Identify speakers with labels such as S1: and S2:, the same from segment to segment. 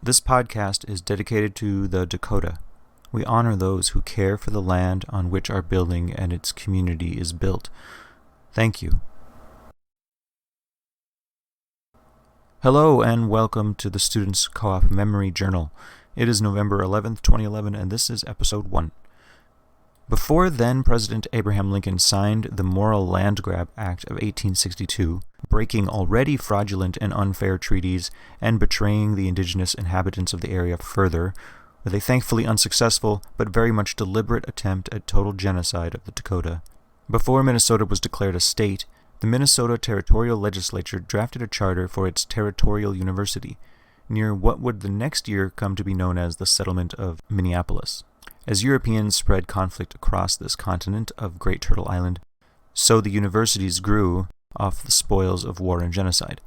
S1: This podcast is dedicated to the Dakota. We honor those who care for the land on which our building and its community is built. Thank you. Hello and welcome to the Students' Co-op Memory Journal. It is November 11th, 2011, and this is episode 1. Before then President Abraham Lincoln signed the Morrill Land Grab Act of 1862, breaking already fraudulent and unfair treaties and betraying the indigenous inhabitants of the area further, with a thankfully unsuccessful but very much deliberate attempt at total genocide of the Dakota. Before Minnesota was declared a state, the Minnesota Territorial Legislature drafted a charter for its territorial university, near what would the next year come to be known as the settlement of Minneapolis. As Europeans spread conflict across this continent of Great Turtle Island, so the universities grew off the spoils of war and genocide.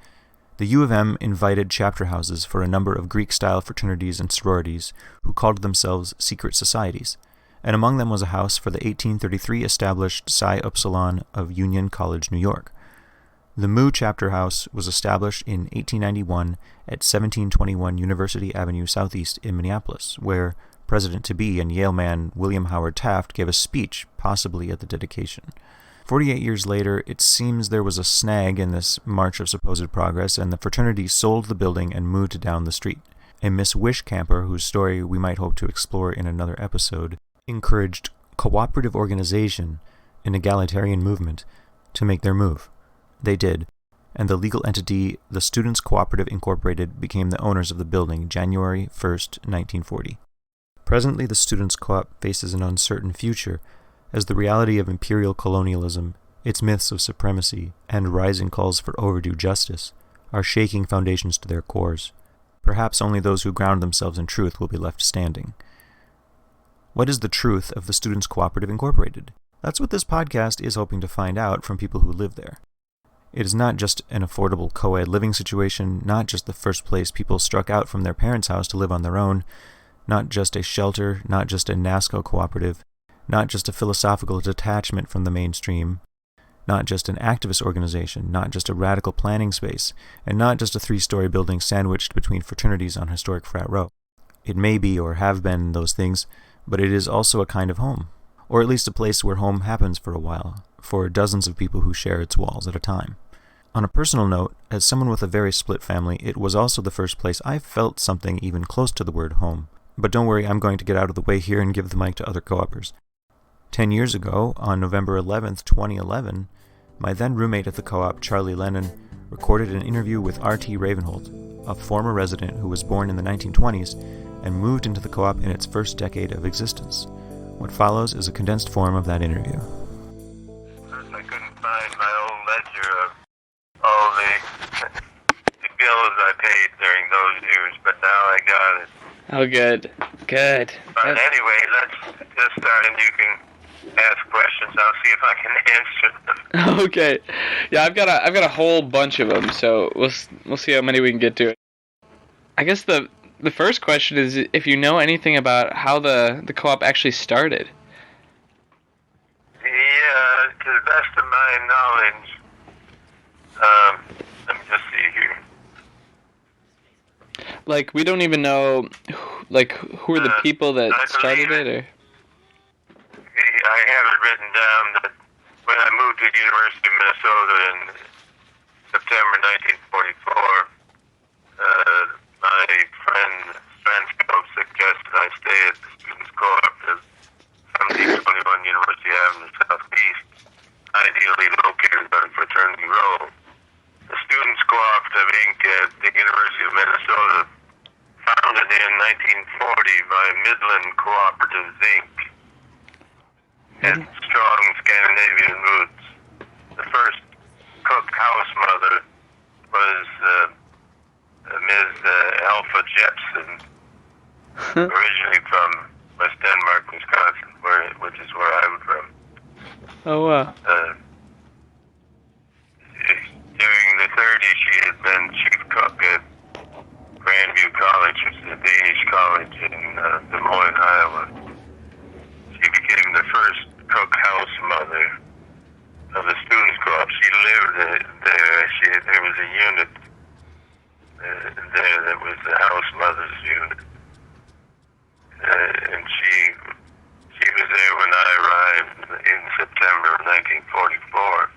S1: The U of M invited chapter houses for a number of Greek-style fraternities and sororities who called themselves secret societies, and among them was a house for the 1833 established Psi Upsilon of Union College, New York. The Mu chapter house was established in 1891 at 1721 University Avenue Southeast in Minneapolis, where President-to-be and Yale man William Howard Taft gave a speech, possibly at the dedication. 48 years later, it seems there was a snag in this march of supposed progress, and the fraternity sold the building and moved down the street. A Miss Wishcamper, whose story we might hope to explore in another episode, encouraged cooperative organization, an egalitarian movement, to make their move. They did, and the legal entity, the Students' Cooperative Incorporated, became the owners of the building January 1st, 1940. Presently, the Students' Co-op faces an uncertain future, as the reality of imperial colonialism, its myths of supremacy, and rising calls for overdue justice are shaking foundations to their cores. Perhaps only those who ground themselves in truth will be left standing. What is the truth of the Students' Cooperative Incorporated? That's what this podcast is hoping to find out from people who live there. It is not just an affordable co-ed living situation, not just the first place people struck out from their parents' house to live on their own, not just a shelter, not just a NASCO cooperative, not just a philosophical detachment from the mainstream, not just an activist organization, not just a radical planning space, and not just a 3-story building sandwiched between fraternities on historic Frat Row. It may be or have been those things, but it is also a kind of home, or at least a place where home happens for a while, for dozens of people who share its walls at a time. On a personal note, as someone with a very split family, it was also the first place I felt something even close to the word home. But don't worry, I'm going to get out of the way here and give the mic to other co-opers. 10 years ago, on November 11th, 2011, my then roommate at the co-op, Charlie Lennon, recorded an interview with R.T. Ravenholt, a former resident who was born in the 1920s and moved into the co-op in its first decade of existence. What follows is a condensed form of that interview.
S2: I couldn't find my old ledger of all the bills I paid during those years, but now I got it.
S3: Oh, good. Good.
S2: But anyway, let's just start and you can ask questions. I'll see if I can answer them.
S3: Okay. Yeah, I've got a whole bunch of them, so we'll see how many we can get to. I guess the first question is if you know anything about how the co-op actually started.
S2: Yeah, to the best of my knowledge, let me just see here.
S3: Like, we don't even know, who are the people that started it, or?
S2: I have it written down that when I moved to the University of Minnesota in September 1944, my friend Stranscope suggested I stay at the Students' Cooperative, 1721 University Avenue Southeast, ideally located on Fraternity Row. The Students' Cooperative, Inc. at the University of Minnesota, founded in 1940 by Midland Cooperatives, Inc., had strong Scandinavian roots. The first cook house mother was Ms. Alpha Jepsen, originally from West Denmark, Wisconsin, which is where I'm from.
S3: Oh, wow.
S2: During the 30s, she had been chief cook at Grandview College, which is a Danish college in Des Moines, Iowa. She became the first cook house mother of the Students' Co-op. She lived there. There was a unit there that was the house mother's unit. And she was there when I arrived in September of 1944.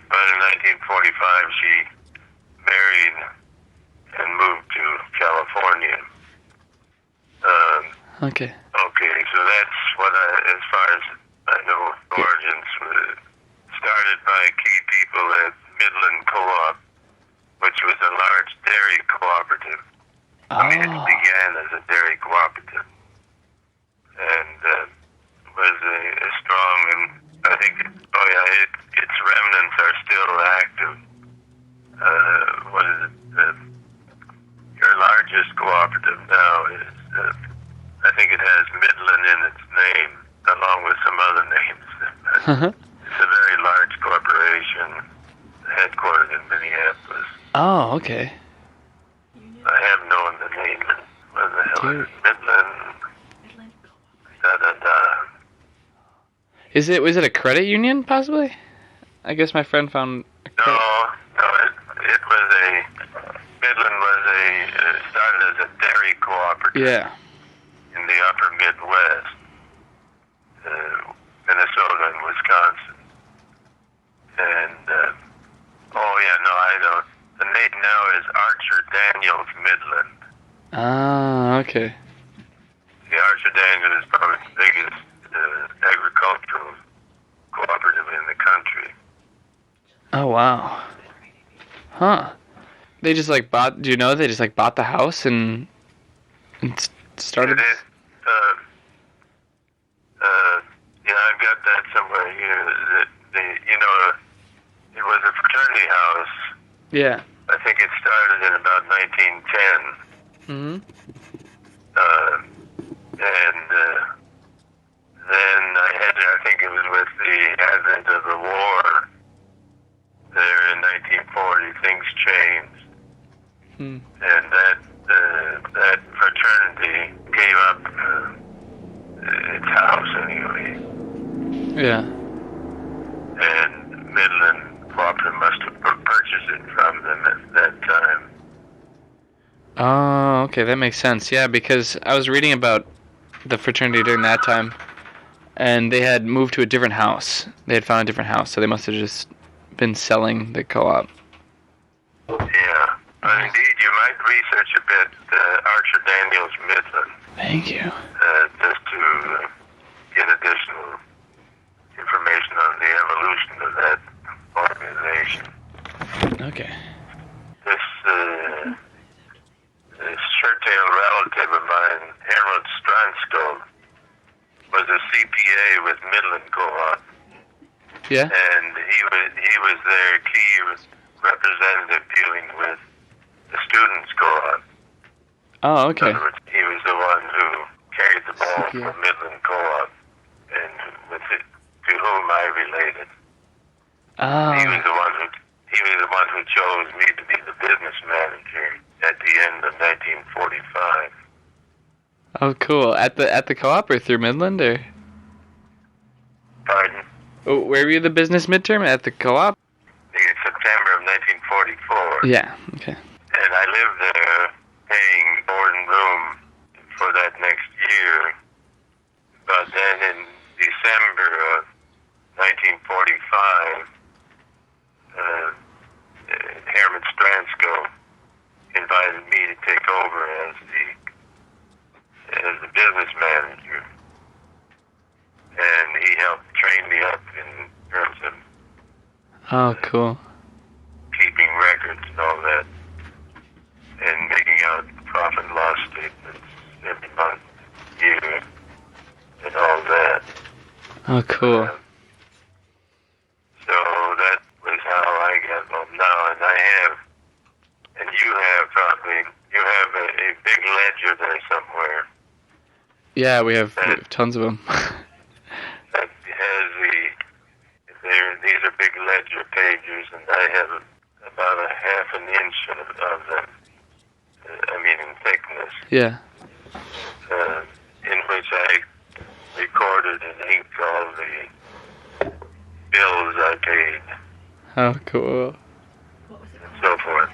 S2: But in 1945, she married and moved to California.
S3: Okay.
S2: Okay, so that's what as far as I know, origins started by key people at Midland Co-op, which was a large dairy cooperative. I mean, it began as a dairy cooperative, and was a strong, and I think, its remnants are still active. What is it? Your largest cooperative now is, I think it has Midland in its name, along with some other names. It's a very large corporation, headquartered in Minneapolis.
S3: Oh, okay.
S2: I have known the name. What the hell is it? Midland. Da-da-da.
S3: Was it a credit union, possibly? I guess my friend found a
S2: No,
S3: credit.
S2: it was Midland was started as a dairy cooperative.
S3: Yeah.
S2: In the upper Midwest, Minnesota and Wisconsin. And, I know. The name now is Archer Daniels Midland.
S3: Ah, okay.
S2: The Archer Daniels is probably the biggest agricultural cooperative in the country.
S3: Oh, wow. Huh. They just bought, do you know, they just bought the house and started?
S2: I've got that somewhere here. It was a fraternity house.
S3: Yeah.
S2: I think it started in about 1910.
S3: Mm-hmm.
S2: Then I think it was with the advent of the war there in 1940, things changed.
S3: Hmm.
S2: And that fraternity gave up its house anyway.
S3: Yeah.
S2: And Midland Cooperative must have purchased it from them at that time.
S3: Oh, okay, that makes sense. Yeah, because I was reading about the fraternity during that time, and they had moved to a different house. They had found a different house, so they must have just been selling the co-op.
S2: Yeah. Indeed, you might research a bit Archer Daniels Midland.
S3: Thank you.
S2: Just to get additional information on the evolution of that organization.
S3: Okay.
S2: This shirt-tailed relative of mine, Harold Stransko, was a CPA with Midland Co-op.
S3: Yeah?
S2: And he was their key representative dealing with the students' co-op.
S3: Oh, okay.
S2: In other words, he was the one who carried the ball
S3: CPA.
S2: for Midland Co-op, and to whom I related. He was the one who chose me to be the business manager at the end of 1945.
S3: Oh, cool. At the co-op or through Midland, or?
S2: Pardon?
S3: Oh, where were you the business midterm? At the co-op?
S2: In September of 1944.
S3: Yeah, okay.
S2: And I lived there paying board and room for that next year. But then in December of 1945, Herman Stransko invited me to take over as the business manager. And he helped train me up in terms of
S3: Oh, cool.
S2: keeping records and all that, and making out profit and loss statements every month, year, and all that.
S3: Oh, cool.
S2: So that was how I got involved now, and you have a big ledger there somewhere
S3: Yeah, we have tons of them.
S2: that has these are big ledger pages, and I have about a half an inch of them, in thickness,
S3: Yeah.
S2: in which I recorded and inked all the bills I paid
S3: Oh, cool.
S2: and so forth.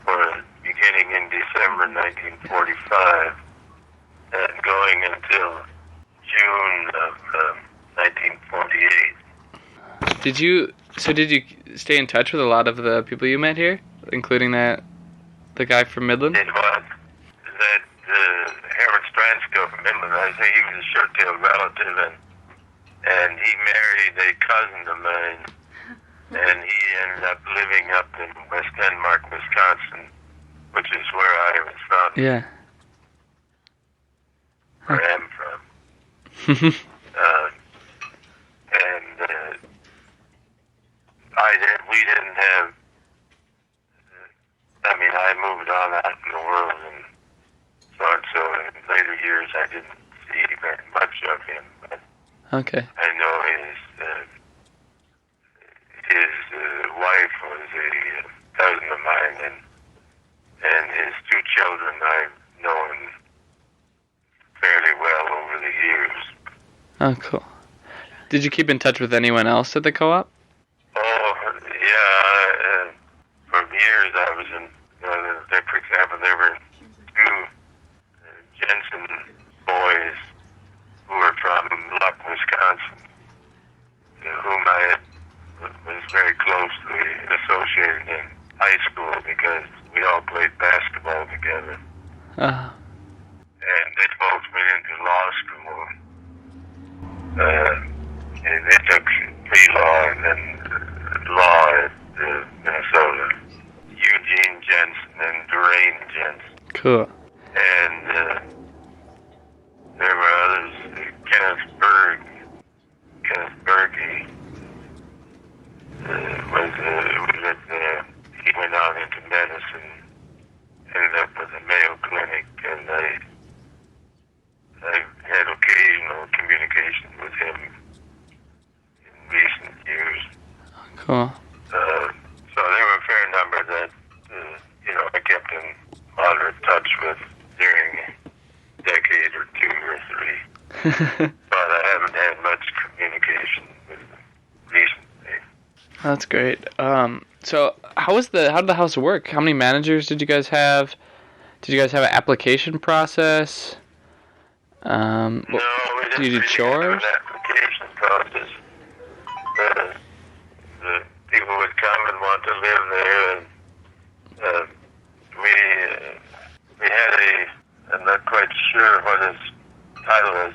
S2: For beginning in December 1945 and going until June of 1948.
S3: Did you stay in touch with a lot of the people you met here, including the guy from Midland?
S2: It was that Herman Stransko from Midland. I say he was a short-tailed relative, and he married a cousin of mine, and he ended up living up in West Denmark, Wisconsin, which is where I was from.
S3: Yeah.
S2: Where I am from. We didn't have. I mean, I moved on out in the world, and so in later years I didn't see very much of him. But
S3: Okay.
S2: I know his wife was a cousin of mine, and his two children I've known fairly well over the years.
S3: Oh, cool. Did you keep in touch with anyone else at the co-op?
S2: Oh, yeah. For years I was in, for example, there were two Jensen boys who were from Luck, Wisconsin, whom I was very closely associated in high school because we all played basketball together.
S3: Uh,
S2: And they both went into law school. And they took pre-law and then law at Minnesota. Eugene Jensen and Durain Jensen.
S3: cool.
S2: And there were others. Kenneth Berge was at he went on into medicine, ended up with the Mayo Clinic, and I had occasional communication with him in recent years.
S3: Cool.
S2: So there were a fair number that I kept in moderate touch with during a decade or two or three. But I haven't had much communication with them recently.
S3: That's great. So how did the house work? How many managers did you guys have? Did you guys have an application process?
S2: No, we didn't
S3: you did
S2: really
S3: chores?
S2: have an application process. The people would come and want to live there, and we had I'm not quite sure what his title is.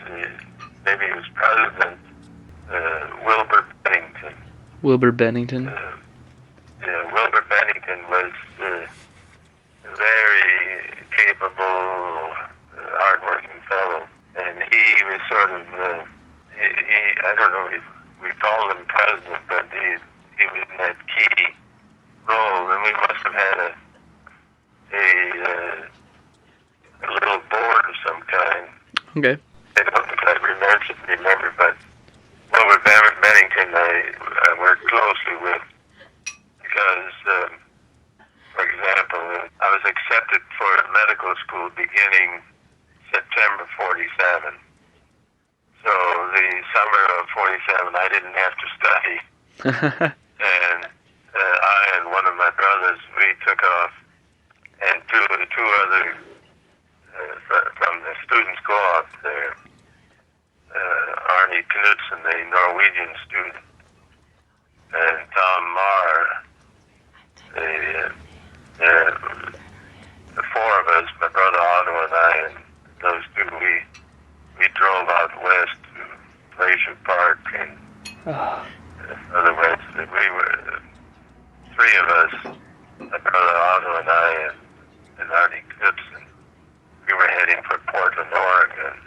S2: Maybe he was president, Wilbur Bennington.
S3: Wilbur Bennington.
S2: Wilbur Bennington was a very capable, hardworking fellow, and he was sort of I don't know if we called him president, but he was in that key role, and we must have had a little board of some kind.
S3: Okay.
S2: I don't think I remember, but Wilbur Bennington I worked closely with because, for example, I was accepted for medical school beginning September 47. So the summer of 47, I didn't have to study. And I and one of my brothers, we took off, and two other from the students' co-op there, Arnie Knudsen, a Norwegian student, and Tom Marr, the four of us, my brother Otto and I, and those two, we drove out west to Glacier Park, and otherwise we were three of us, my brother Otto and I, and Arnie Knudsen. We were heading for Portland, Oregon.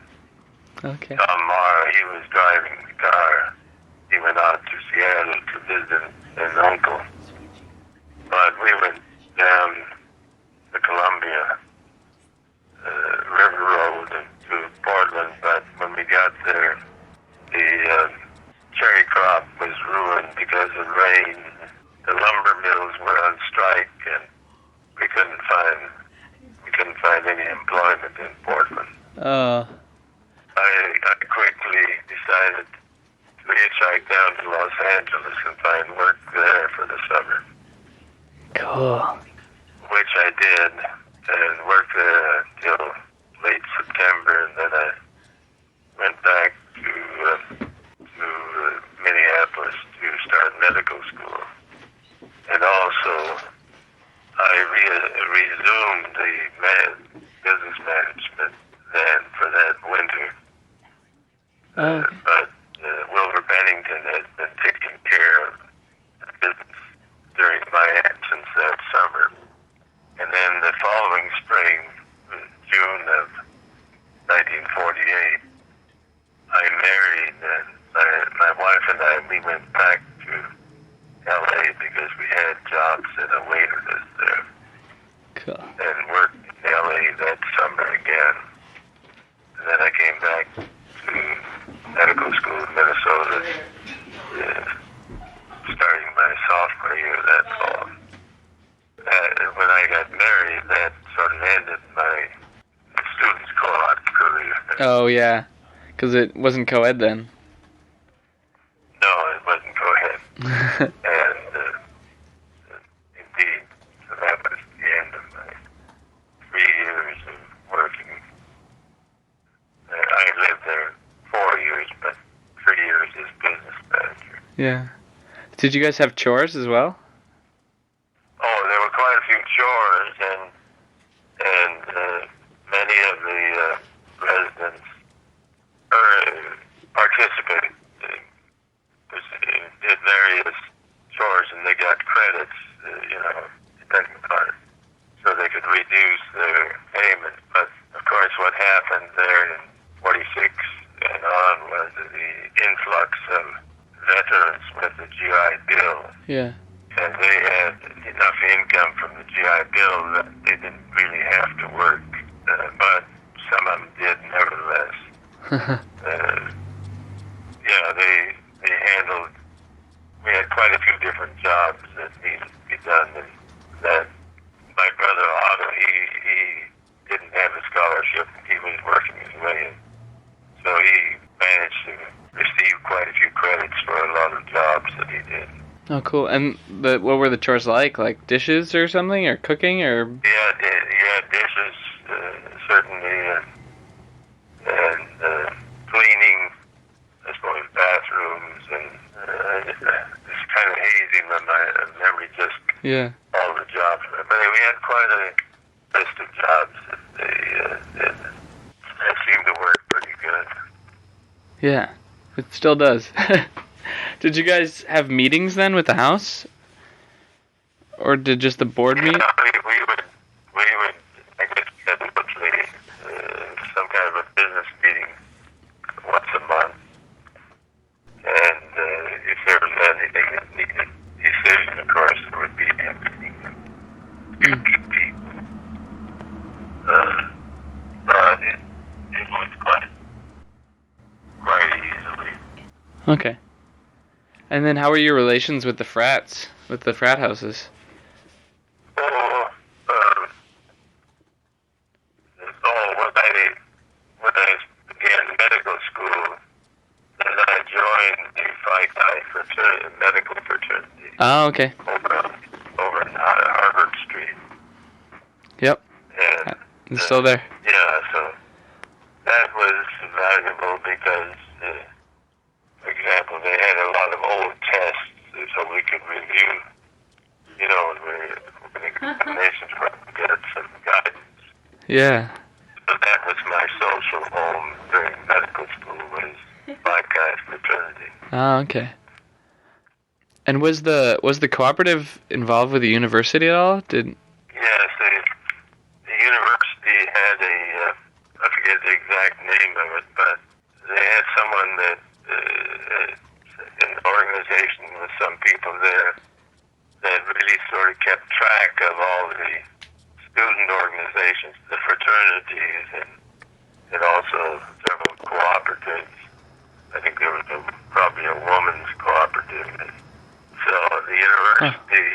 S3: Okay.
S2: Tom Marr, he was driving the car. He went out to Seattle to visit an uncle. But we went down the Columbia River Road to Portland. But when we got there, the cherry crop was ruined because of rain. The lumber mills were on strike, and we couldn't find any employment in Portland. I quickly decided to hitchhike down to Los Angeles and find work there for the summer.
S3: Cool.
S2: Which I did, and worked there until late September, and then I went back to Minneapolis to start medical school. And also, I resumed the business management then for that winter.
S3: Okay.
S2: But Wilbur Bennington had been taking care of the business during my absence that summer. And then the following spring, June of 1948, I married, and my wife and I, we went back to L.A. because we had jobs at a waiter list there,
S3: Cool.
S2: and worked in L.A. that summer again. And then I came back to medical school in Minnesota, starting my sophomore year that fall. When I got married, that sort of ended my students' co-op career.
S3: Oh yeah, because it wasn't co-ed then.
S2: No, it wasn't co-ed. And indeed, so that was the end of my 3 years of working. I lived there 4 years, but 3 years as business manager.
S3: Yeah. Did you guys have chores as well?
S2: Oh, there were quite a few chores, and many of the residents participated. Did various chores, and they got credits, depending upon it, so they could reduce their payment. But of course, what happened there in '46 and on was the influx of veterans with the GI Bill.
S3: Yeah.
S2: And they had enough income from the GI Bill that they didn't really have to work, but some of them did nevertheless. They handled. We had quite a few different jobs that needed to be done, and that my brother Otto, he didn't have a scholarship. He was working his way in, so he managed to receive quite a few credits for a lot of jobs that he did.
S3: Oh, cool. And what were the chores like? Like dishes or something, or cooking, or?
S2: Yeah, dishes, certainly, and cleaning, I suppose, bathrooms, and it's kind of hazy when my memory just
S3: Yeah.
S2: all the jobs. But we had quite a list of jobs that they did. That seemed to work pretty good.
S3: Yeah. It still does. Did you guys have meetings then with the house? Or did just the board meet?
S2: Yeah, we would, I guess, typically some kind of a business meeting once a month. And if there was anything that needed decision, of course, there would be a meeting of people. But it was quite easily.
S3: Okay. And then how were your relations with the frats? With the frat houses?
S2: When I began medical school, then I joined the Phi Chi fraternity, medical fraternity,
S3: Oh, okay.
S2: over on Harvard Street.
S3: Yep.
S2: And
S3: It's still there.
S2: yeah, so that was valuable because, for example, they had a lot of old tests so we could review, when examinations were get some guidance.
S3: Yeah.
S2: So that was my social home during medical school, was Phi Chi fraternity.
S3: Oh, okay. And was the cooperative involved with the university at all?
S2: Yes, the university had I forget the exact name of it, but they had someone that, an organization with some people there that really sort of kept track of all the student organizations, the fraternities, and also several cooperatives. I think there was probably a woman's cooperative. So the university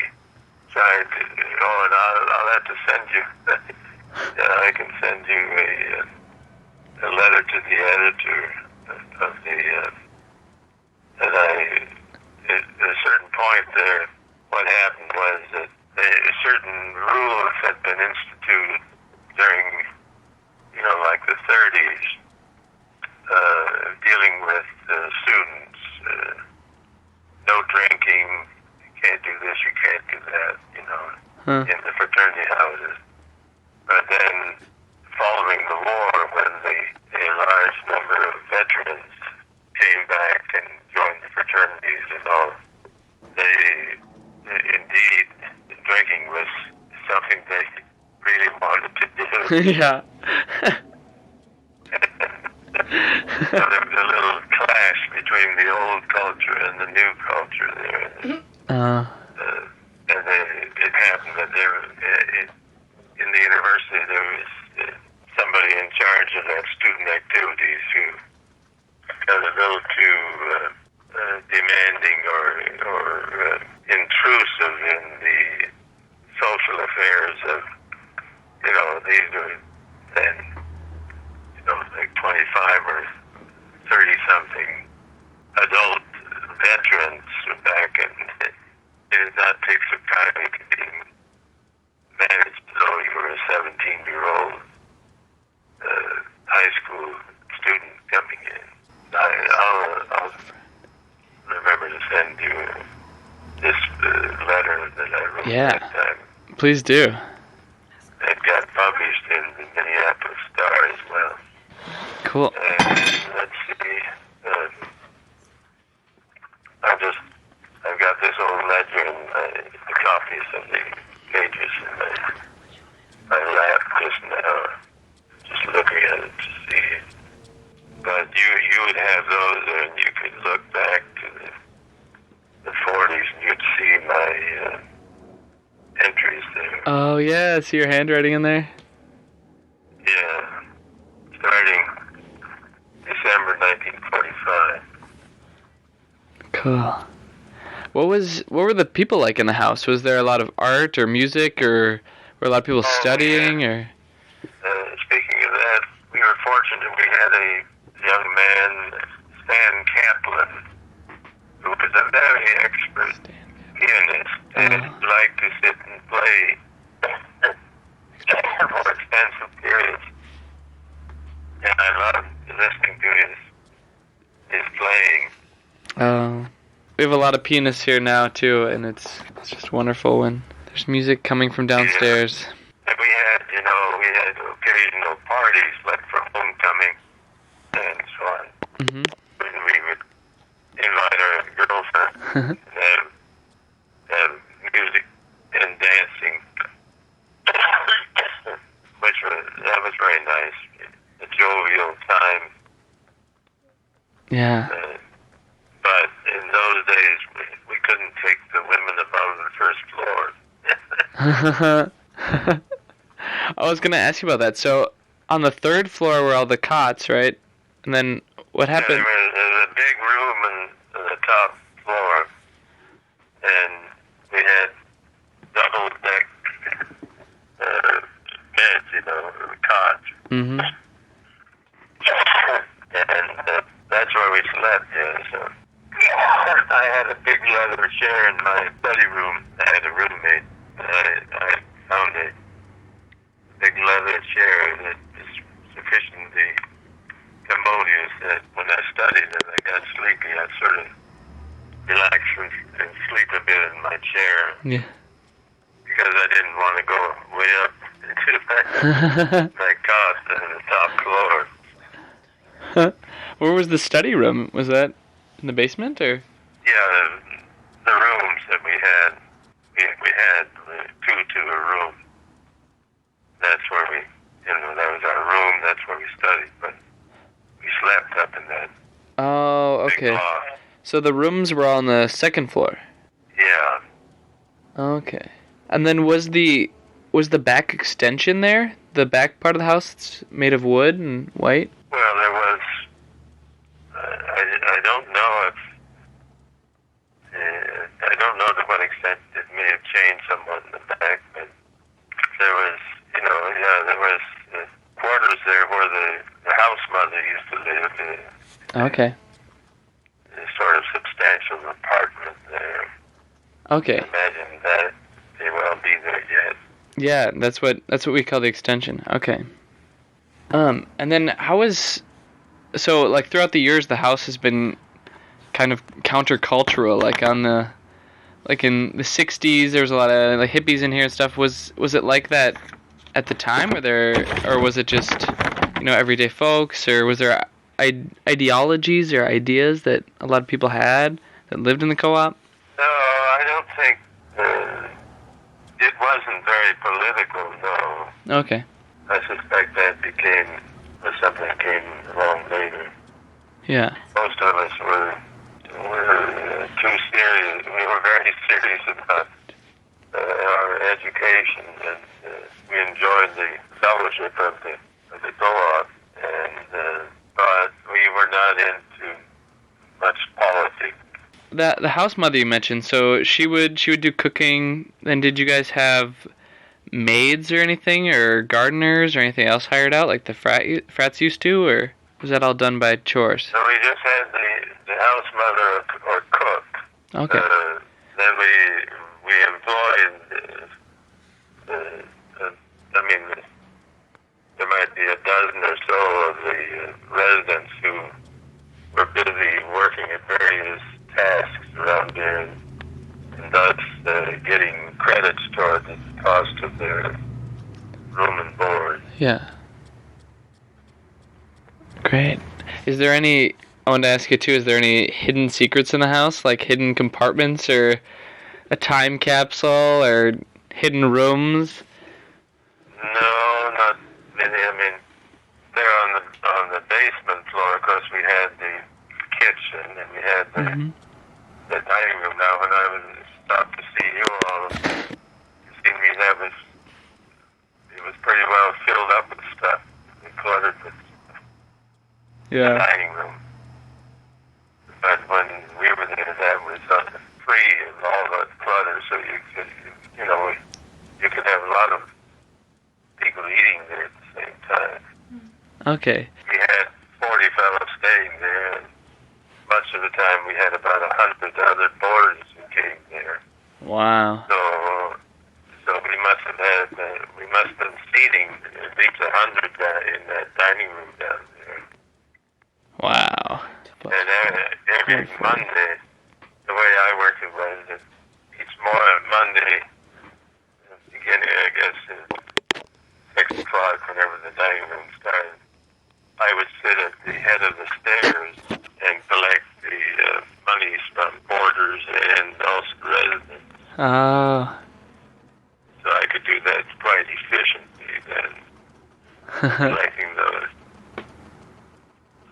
S2: tried to, and I'll have to send you, I can send you a letter to the editor of the, at a certain point there, what happened was that certain rules had been instituted fraternity houses. But then, following the war, when a large number of veterans came back and joined the fraternities and all, indeed, drinking was something they really wanted to do.
S3: Yeah.
S2: So there was a little clash between the old culture and the new culture there. And it happened that in the university there was somebody in charge of that student activities who got a little too demanding or intrusive in the social affairs of, these were then, like 25 or 30 something adult veterans back, and it did not take some time to being managed as though you were a 17-year-old high school student coming in. I'll remember to send you this letter that I wrote that time.
S3: Please do.
S2: It got published in the Minneapolis Star as well.
S3: Cool.
S2: And let's see. I've got this old ledger and the copies of the pages in my lap just now, just looking at it to see. But you would have those, and you could look back to the 40s, and you'd see my entries there.
S3: Oh, yeah. See your handwriting in there?
S2: Yeah. Starting December 1945.
S3: Cool. What were the people like in the house? Was there a lot of art or music, or were a lot of people studying, or?
S2: Speaking of that, we were fortunate. We had a young man, Stan Kaplan, who was a very expert pianist and liked to sit and play for extensive periods. And I loved listening to his playing.
S3: We have a lot of pianists here now too, and it's just wonderful when there's music coming from downstairs.
S2: And we had occasional parties, like for homecoming and so on.
S3: Mm-hmm.
S2: When we would invite our girlfriend and have music and dancing, that was very nice. A jovial time.
S3: Yeah.
S2: But in those days, we couldn't take the women above the first floor.
S3: I was gonna ask you about that. So, on the third floor were all the cots, right? And then what happened?
S2: Yeah, there was a big room on the top floor, and we had double-deck beds, cots.
S3: Mm-hmm.
S2: And that's where we slept, yeah, so. I had a big leather chair in my study room. I had a roommate. I found a big leather chair that is sufficiently commodious that when I studied and I got sleepy, I'd sort of relax and sleep a bit in my chair.
S3: Yeah.
S2: Because I didn't want to go way up into my cot on the top floor.
S3: Where was the study room? Was that in the basement, or?
S2: Yeah, the rooms that we had two to a room. That's where that was our room, that's where we studied, but we slept up in that
S3: Oh,
S2: big
S3: okay.
S2: loft.
S3: So the rooms were on the second floor.
S2: Yeah.
S3: Okay. And then was the back extension there? The back part of the house that's made of wood and white?
S2: Well, there was, I don't know if, I don't know to what extent it may have changed somewhat in the back, but there was, there was quarters there where the house mother used to live.
S3: Okay.
S2: A sort of substantial apartment there.
S3: Okay.
S2: Imagine that may well be there yet.
S3: Yeah, that's what we call the extension. Okay. And then so like throughout the years the house has been kind of countercultural, like on like in the '60s, there was a lot of like hippies in here and stuff. Was it like that at the time, or was it just everyday folks, or was there ideologies or ideas that a lot of people had that lived in the co-op?
S2: No, I don't think it wasn't very political. No.
S3: Okay.
S2: I suspect that something came along later.
S3: Yeah.
S2: Most of us were too serious. We were very serious about our education, and we enjoyed the fellowship of the co-op, but we were not into much politics.
S3: The house mother you mentioned, so she would do cooking. And did you guys have maids or anything, or gardeners or anything else hired out like the frats used to, or was that all done by chores?
S2: So we just had the house mother or cook.
S3: Okay.
S2: Then we employed. There might be a dozen or so of the residents who were busy working at various tasks around here, and thus getting credits toward the cost of their room and board.
S3: Yeah. Great. Is there any? I wanted to ask you too. Is there any hidden secrets in the house, like hidden compartments, or a time capsule, or hidden rooms?
S2: No, not many. There on the basement floor, of course, we had the kitchen and we had the dining room. Now, when I was stopped to see you all, you see me, it was pretty well filled up with stuff, cluttered with the dining room. But when we were there, that was free of all that clutter, so you could have a lot of people eating there at the same time.
S3: Okay.
S2: We had 40 fellows staying there, and much of the time we had about 100 other boarders who came there.
S3: Wow.
S2: So we must have been seating at least 100 in that dining room down there.
S3: Wow.
S2: And every Monday, the way I worked it was that each Monday, beginning, I guess, at 6 o'clock, whenever the dining room started, I would sit at the head of the stairs and collect the monies from boarders and also residents.
S3: Oh.
S2: So I could do that quite efficiently then, collecting those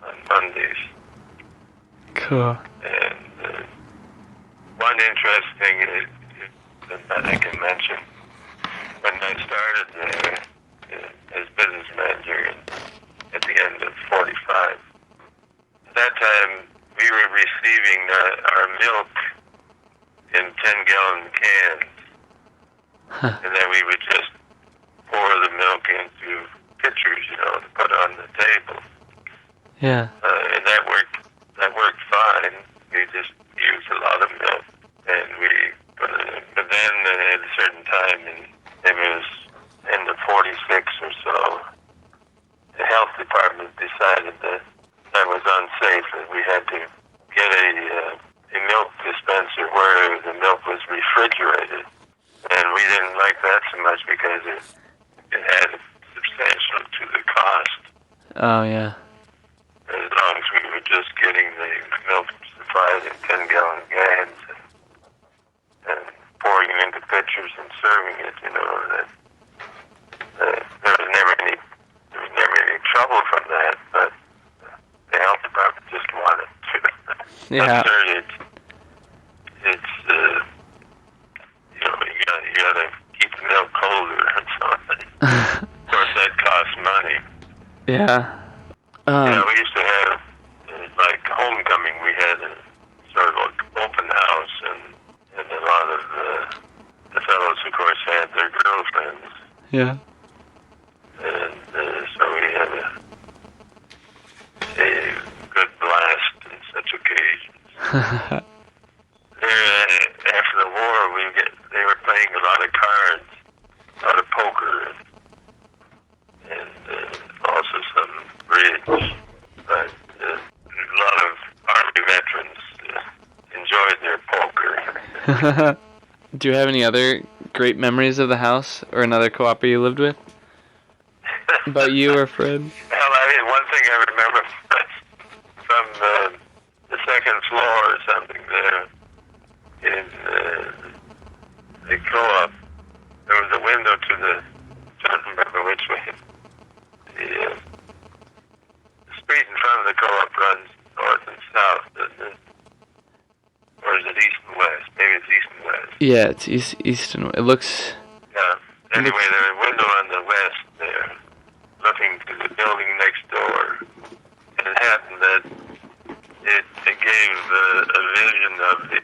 S2: on Mondays.
S3: Cool.
S2: And one interesting that I can mention, when I started there as business manager at the end of 45, at that time we were receiving our milk in 10-gallon cans, and then we would just pour the milk into pitchers, to put on the table.
S3: Yeah.
S2: And that worked fine. We just used a lot of milk, and but then at a certain time, it was in the 46 or so, the health department decided that was unsafe, and we had to get a milk dispenser where the milk was refrigerated. And we didn't like that so much because it added substantial to the cost.
S3: Oh, yeah.
S2: As long as we were just getting the milk supplied in 10-gallon cans and pouring it into pitchers and serving it, that there was never any trouble from that, but the health department just wanted to.
S3: Yeah.
S2: You gotta keep the milk colder and something. Of course, that costs money.
S3: Yeah.
S2: We used to have, like homecoming, we had a sort of open house, and a lot of the fellows, of course, had their girlfriends.
S3: Yeah.
S2: And so we had a good blast in such occasions. After the war, they were playing a lot of cards, a lot of poker, and also some bridge. But a lot of Army veterans enjoyed their poker.
S3: Do you have any other great memories of the house or another co-op you lived with? About you or Fred?
S2: Well, one thing I remember from the second floor or something there in the co-op, there was a window to the, I don't remember which way, the street in front of the co-op runs north and south, doesn't it? Or is it east and west? Maybe it's east and west.
S3: Yeah, it's east and it looks.
S2: Yeah. Anyway, there's a window on the west there, looking to the building next door. And it happened that it gave a vision of the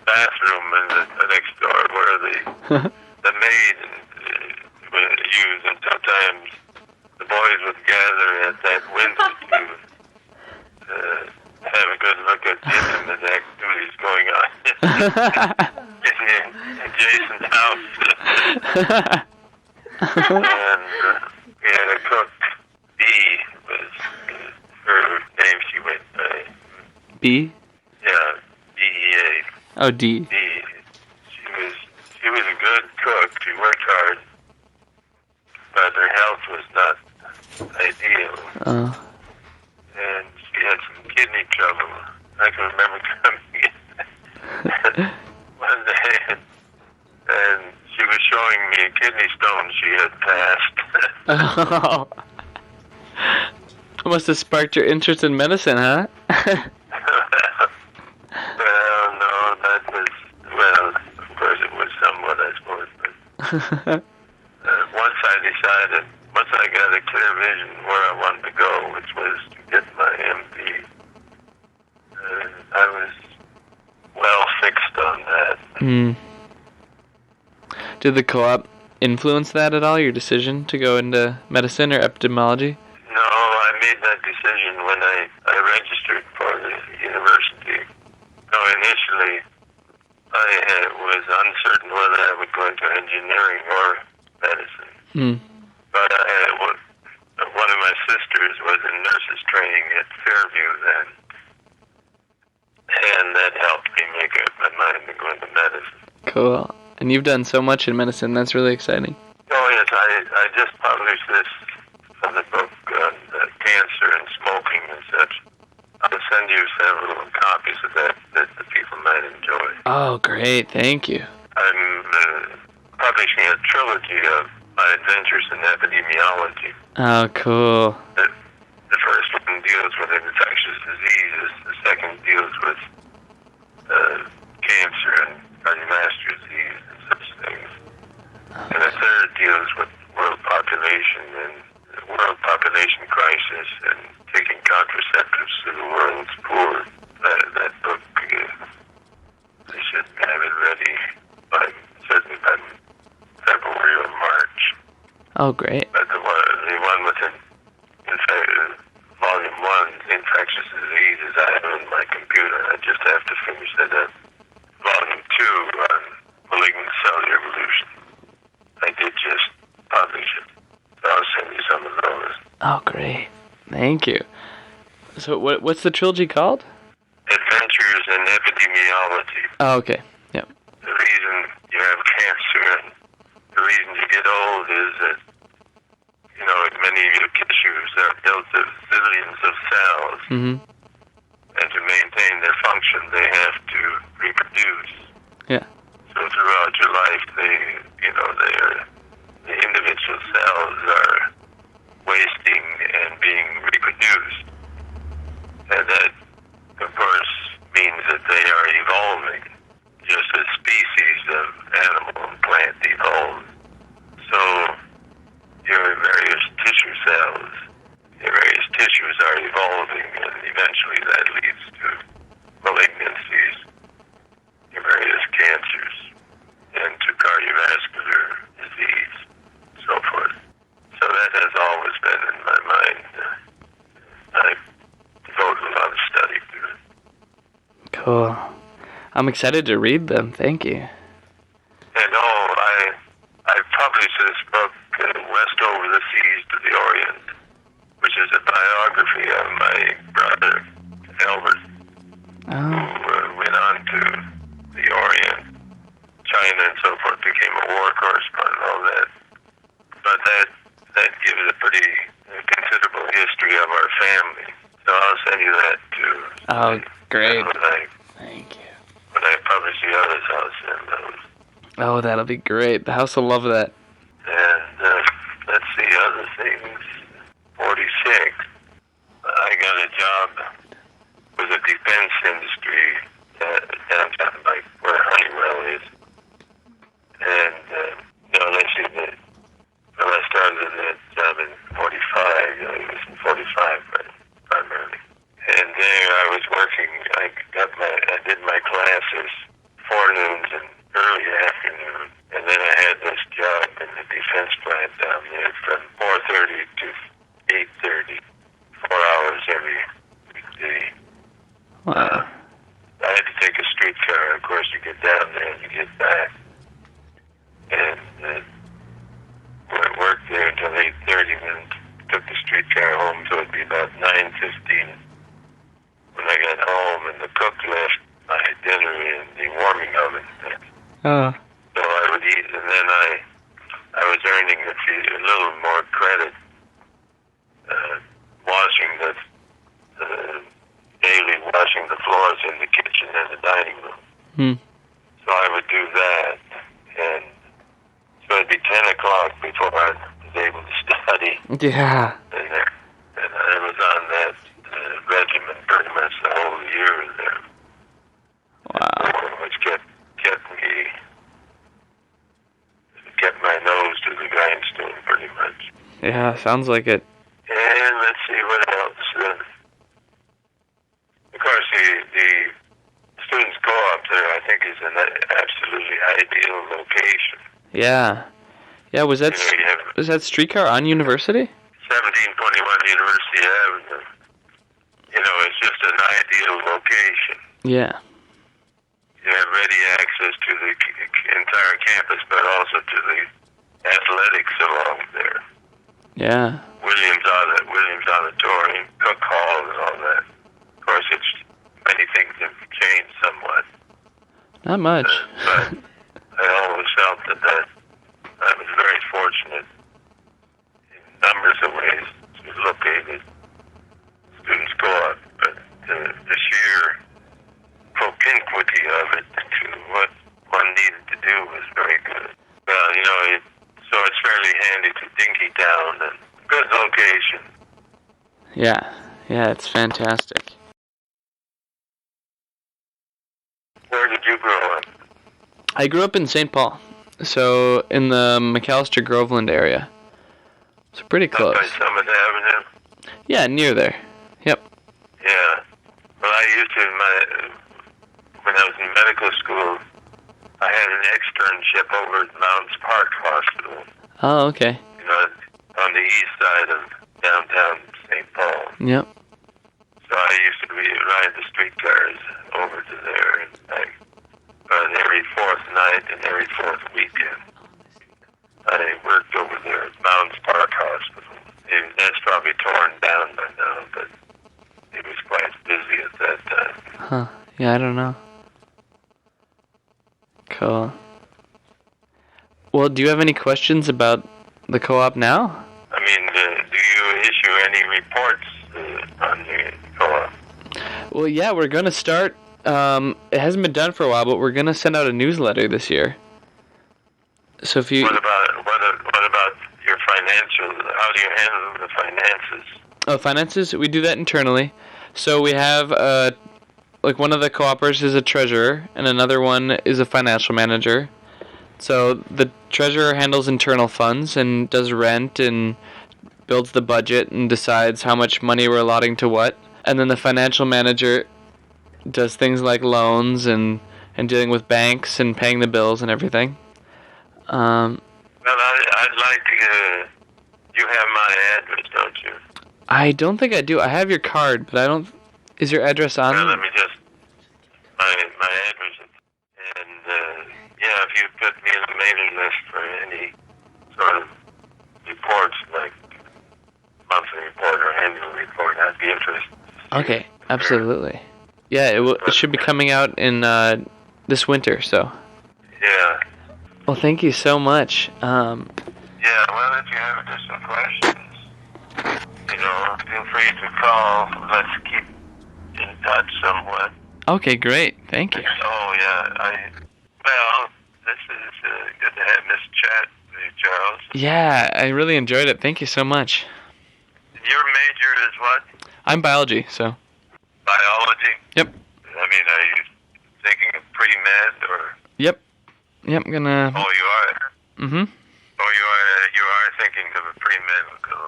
S2: bathroom in the next door where the maid would use, and sometimes the boys would gather at that window to have a good look at the intimate activities going on in the adjacent house. And we had a cook, Bee was her name, she went by.
S3: B?
S2: Yeah, DEA.
S3: Oh, D.
S2: Bee. She was a good cook. She worked hard, but her health was not ideal. And she had some kidney trouble. I can remember coming in one day, and she was showing me a kidney stone she had passed.
S3: Oh. It must have sparked your interest in medicine, huh?
S2: Well, no, that was, well, of course it was somewhat, I suppose, but once I got a clear vision where I wanted to go, which was to get my MD, I was well fixed on that.
S3: Did the co-op influence that at all, your decision to go into medicine or epidemiology?
S2: No, I made that decision when I registered for the university. No, initially, I was uncertain whether I would go into engineering or medicine. But one of my sisters was in nurses training at Fairview then, and that helped me make up my mind to go into medicine.
S3: Cool. And you've done so much in medicine. That's really exciting.
S2: Oh, yes, I just published this from the book on cancer and smoking and such. I'll send you several copies of that the people might enjoy.
S3: Oh, great. Thank you.
S2: I'm publishing a trilogy of my adventures in epidemiology.
S3: Oh, cool.
S2: The first one deals with infectious diseases. The second deals with cancer and cardiovascular disease and such things. And the third deals with world population and world population crisis and taking contraceptives to the world's poor. That book, I should have it ready certainly by February or March.
S3: Oh, great.
S2: But the one with Volume 1, infectious diseases, I have it on my computer. I just have to finish that up. Volume 2 on malignant cell evolution. I did just publish it. So I'll send you some of those.
S3: Oh, great. Thank you. So what's the trilogy called?
S2: Adventures in Epidemiology.
S3: Oh, okay. Yep.
S2: The reason you have cancer and the reason you get old is that, many of your tissues are built of zillions of cells.
S3: Mm-hmm.
S2: And to maintain their function, they have to reproduce.
S3: Yeah.
S2: So throughout your life, the individual cells are wasting and being reproduced. And that, of course, means that they are evolving, just as species of animal and plant evolve. So your various tissue cells, your various tissues are evolving, and eventually that leads to malignancies, your various cancers, and to cardiovascular disease, so forth. So that has always been in my mind. I devote a lot of study to it.
S3: Cool. I'm excited to read them. Thank you.
S2: And I published this book, West Over the Seas to the Orient, which is a biography of my brother, Albert, who went on to the and so forth, became a war correspondent, all that. But that gives a pretty considerable history of our family. So I'll send you that too.
S3: Oh, great.
S2: And
S3: Thank you.
S2: when I publish the others, I'll send those.
S3: Oh, that'll be great. The house will love that.
S2: And let's see other things. 46. I got a job with the defense industry downtown, like where Honeywell is. And let's see that. Well, I started that job in 45. It was in 45 primarily. And there I was working. I did my classes forenoons and early afternoon. And then I had this job in the defense plant down there from 4:30 to 8:30, 4 hours every weekday.
S3: Wow.
S2: I had to take a streetcar, of course, to get down there and to get back. And I worked there until 8:30, then took the streetcar home, so it'd be about 9:15 when I got home, and the cook left my dinner in the warming oven.
S3: Oh.
S2: So I would eat, and then I was earning a little more credit daily washing the floors in the kitchen and the dining room. So I would do that, and so it'd be 10 o'clock before I was able to study.
S3: Yeah.
S2: And I was on that regimen pretty much the whole year there.
S3: Wow.
S2: Which kept my nose to the grindstone pretty much.
S3: Yeah, sounds like it.
S2: And let's see what else. Of course, the Students' Co-op there, I think, is an absolutely ideal location.
S3: Yeah. Yeah, was that streetcar on University?
S2: 1721 University Avenue. It's just an ideal location.
S3: Yeah.
S2: You have ready access to the entire campus, but also to the athletics along there.
S3: Yeah.
S2: Williams Auditorium, Cook Hall, and all that. Of course, many things have changed somewhat.
S3: Not much.
S2: But I always felt that I was very fortunate in numbers of ways to locate Students' Co-op, but the sheer propinquity of it to what one needed to do was very good. Well, so it's fairly handy to Dinkytown and good location.
S3: Yeah. Yeah, it's fantastic.
S2: Where did you grow up?
S3: I grew up in St. Paul, so in the McAllister Groveland area. So pretty close.
S2: Up by Summit Avenue?
S3: Yeah, near there. Yep.
S2: Yeah. Well, I used to, when I was in medical school, I had an externship over at Mounds Park Hospital.
S3: Oh, okay.
S2: On the east side of downtown St. Paul.
S3: Yep.
S2: So I used to ride the streetcars over to there, and every fourth night and every fourth weekend. I worked over there at Mounds Park Hospital. That's probably torn down by now, but it was quite busy at that time.
S3: Huh. Yeah, I don't know. Cool. Well, do you have any questions about the co-op now?
S2: I mean, do you issue any reports on the co-op?
S3: Well, yeah, we're going to start. It hasn't been done for a while, but we're going to send out a newsletter this year. So if you...
S2: What about your financial? How do you handle the finances?
S3: Oh, finances? We do that internally. So we have, one of the co-opers is a treasurer, and another one is a financial manager. So the treasurer handles internal funds and does rent and builds the budget and decides how much money we're allotting to what. And then the financial manager does things like loans and dealing with banks and paying the bills and everything.
S2: Well, I'd like to... You have my address, don't you?
S3: I don't think I do. I have your card, but I don't... Is your address on?
S2: Well, let me just... My address. And, if you put me in the mailing list for any sort of reports, like monthly report or annual report, I'd be interested.
S3: Okay, absolutely. Yeah, it should be coming out in this winter, so...
S2: Yeah.
S3: Well, thank you so much.
S2: Yeah, well, if you have additional questions, feel free to call. Let's keep in touch somewhat.
S3: Okay, great. Thank you.
S2: Oh, yeah. This is good to have this chat with you, Charles.
S3: Yeah, I really enjoyed it. Thank you so much.
S2: Your major is what?
S3: I'm biology, so.
S2: Biology?
S3: Yep.
S2: I mean, are you thinking of pre-med or?
S3: Yep, I'm gonna.
S2: Oh, you are?
S3: Mm-hmm.
S2: Oh, you are thinking of a pre-medical.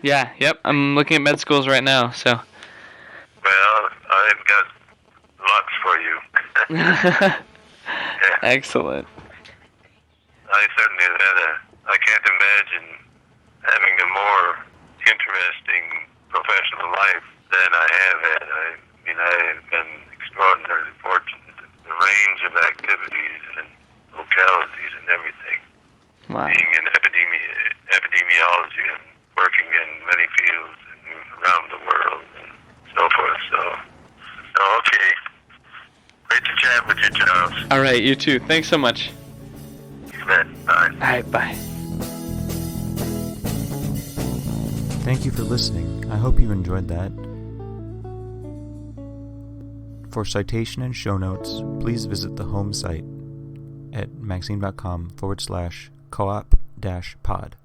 S3: Yeah, yep. I'm looking at med schools right now, so.
S2: Well, I've got lots for you. Yeah.
S3: Excellent.
S2: I certainly I can't imagine having a more interesting professional life than I have had. I mean, I have been extraordinarily fortunate. The range of activities and localities and everything.
S3: Wow.
S2: Being in epidemiology and working in many fields around the world and so forth. So okay. Great to chat with you, Charles.
S3: All right, you too. Thanks so much.
S2: You bet. Bye.
S3: All right, bye.
S1: Thank you for listening. I hope you enjoyed that. For citation and show notes, please visit the home site at maxine.com/coop-pod.